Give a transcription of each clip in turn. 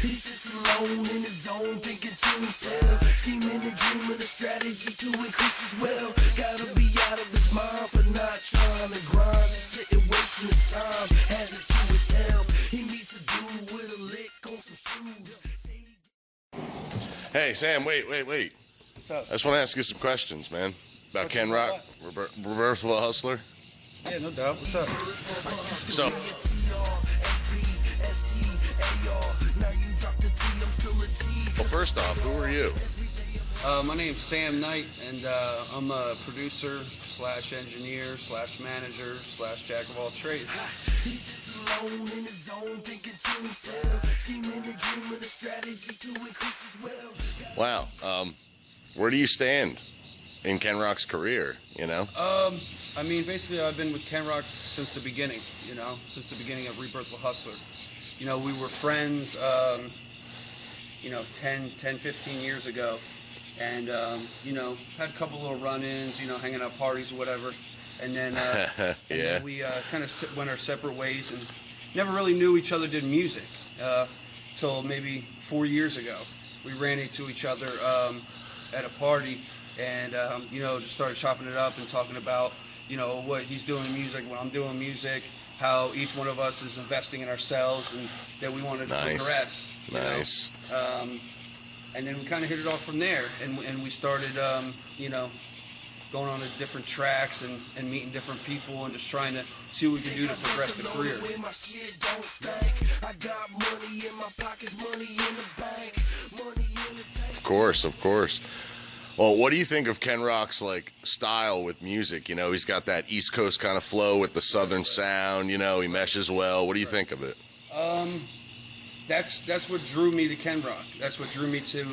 He sits alone in his zone, thinking to himself, scheming and dreaming of strategies to increase his wealth. Gotta be out of his mind for not trying to grind, just sitting wasting his time. Has it to his health. He meets a dude with a lick on some shoes. Hey Sam, wait. What's up? I just want to ask you some questions, man. About Ken Rock, Rebirth of a Hustler. Yeah, no doubt. What's up? So, well, first off, who are you? My name's Sam Knight, and I'm a producer slash engineer slash manager slash jack of all trades. He sits alone in his zone, thinking to himself, scheming and dreaming of strategies to increase his wealth. Wow. Where do you stand in Ken Rock's career, you know? I mean, basically, I've been with Ken Rock since the beginning, you know, since the beginning of Rebirth of a Hustler. You know, we were friends, you know, 10, 15 years ago. And, you know, had a couple little run-ins, you know, hanging out parties or whatever. And then, Yeah. then we kind of went our separate ways and never really knew each other did music till maybe 4 years ago. We ran into each other at a party and, you know, just started chopping it up and talking about, you know, what he's doing in music, what I'm doing in music, how each one of us is investing in ourselves and that we wanted to progress. Nice. And then we kind of hit it off from there, and we started, you know, going on to different tracks and meeting different people and just trying to see what we can do to progress the career. Of course. Well, what do you think of Ken Rock's like style with music? You know, he's got that East Coast kind of flow with the Southern sound. You know, he meshes well. What do you think of it? That's what drew me to Ken Rock. That's what drew me to,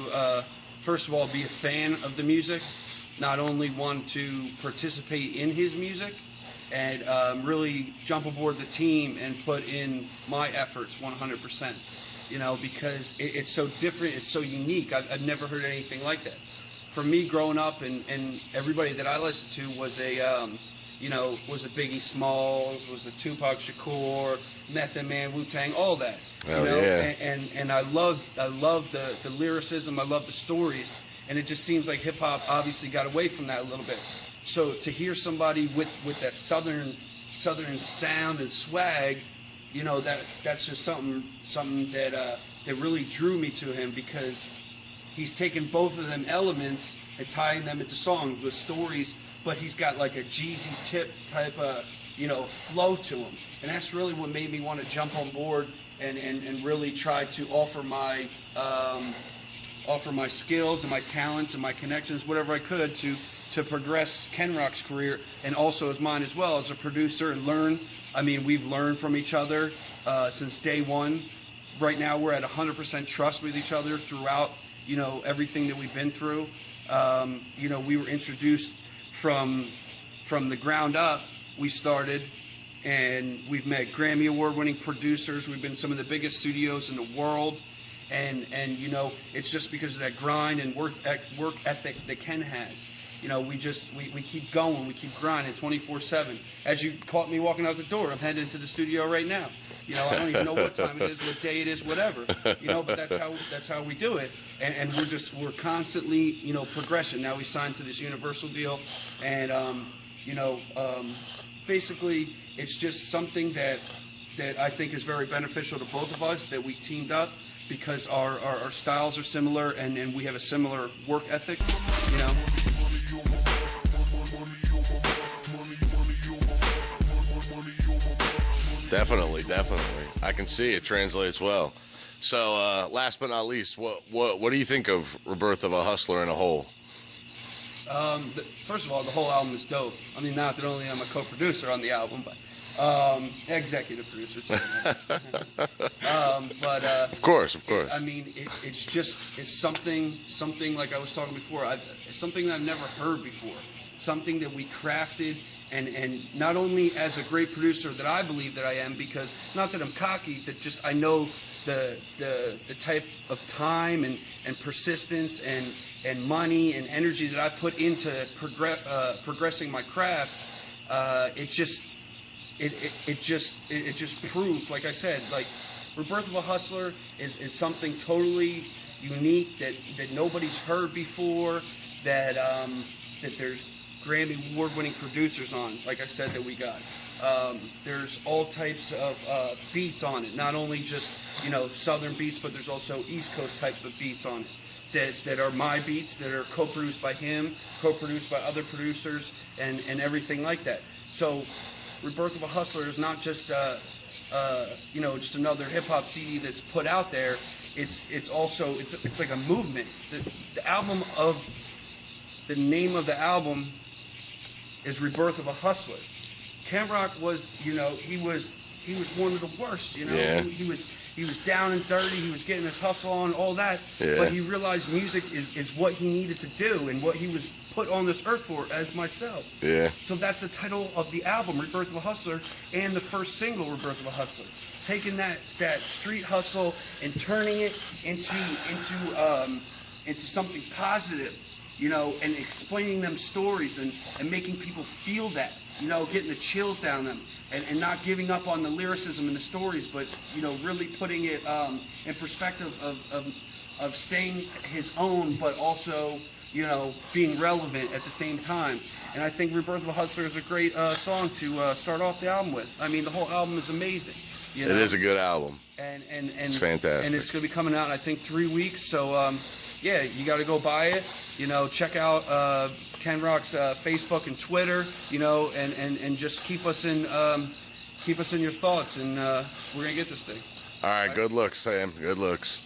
first of all, be a fan of the music. Not only want to participate in his music and really jump aboard the team and put in my efforts 100%. You know, because it's so different, it's so unique. I've never heard anything like that. For me, growing up, and everybody that I listened to was a, you know, was a Biggie Smalls, was a Tupac Shakur, Method Man, Wu-Tang, all that. You know? Yeah. And I love the lyricism. I love the stories, and it just seems like hip hop obviously got away from that a little bit. So to hear somebody with that southern sound and swag, you know, that's just something that really drew me to him, because he's taken both of them elements and tying them into songs with stories, but he's got like a Jeezy tip type of, you know, flow to him. And that's really what made me want to jump on board and really try to offer my skills and my talents and my connections, whatever I could, to progress Ken Rock's career and also as mine as well as a producer, and learn. I mean, we've learned from each other since day one. Right now we're at 100% trust with each other throughout, you know, everything that we've been through. You know, we were introduced from the ground up. We started, and we've met Grammy Award-winning producers. We've been some of the biggest studios in the world, and you know, it's just because of that grind and work ethic that Ken has. You know, we keep going, we keep grinding 24/7. As you caught me walking out the door, I'm heading into the studio right now. You know, I don't even know what time it is, what day it is, whatever. You know, but that's how we do it, and we're constantly, you know, progression. Now we signed to this Universal deal, and you know, basically it's just something that I think is very beneficial to both of us, that we teamed up, because our styles are similar and we have a similar work ethic, you know. Definitely. I can see it translates well. So, last but not least, what do you think of Rebirth of a Hustler in a whole? First of all, the whole album is dope. I mean, not that only I'm a co-producer on the album, but executive producer too. But of course. I mean, it's something like I was talking before. It's something that I've never heard before. Something that we crafted, and not only as a great producer that I believe that I am, because not that I'm cocky, that just I know the type of time and persistence and money and energy that I put into progressing my craft. It just proves, like I said, like Rebirth of a Hustler is something totally unique that nobody's heard before, that there's Grammy award-winning producers on, like I said, that we got. There's all types of beats on it, not only just, you know, Southern beats, but there's also East Coast type of beats on it that are my beats, that are co-produced by him, co-produced by other producers, and everything like that. So Rebirth of a Hustler is not just you know, just another hip-hop CD that's put out there. It's also it's like a movement. The name of the album is Rebirth of a Hustler. Ken Rock was, you know, he was one of the worst, you know. Yeah. He was down and dirty, he was getting his hustle on, all that. Yeah. But he realized music is what he needed to do and what he was put on this earth for, as myself. Yeah. So that's the title of the album, Rebirth of a Hustler, and the first single, Rebirth of a Hustler. Taking that street hustle and turning it into something positive, you know, and explaining them stories and making people feel that, you know, getting the chills down them, and not giving up on the lyricism and the stories, but, you know, really putting it in perspective of staying his own, but also, you know, being relevant at the same time. And I think Rebirth of a Hustler is a great song to start off the album with. I mean, the whole album is amazing. You know? It is a good album. And it's fantastic. And it's going to be coming out in, I think, 3 weeks. So, yeah, you got to go buy it. You know, check out Ken Rock's Facebook and Twitter. You know, and just keep us in your thoughts. And we're gonna get this thing. All right. Good looks, Sam. Good looks.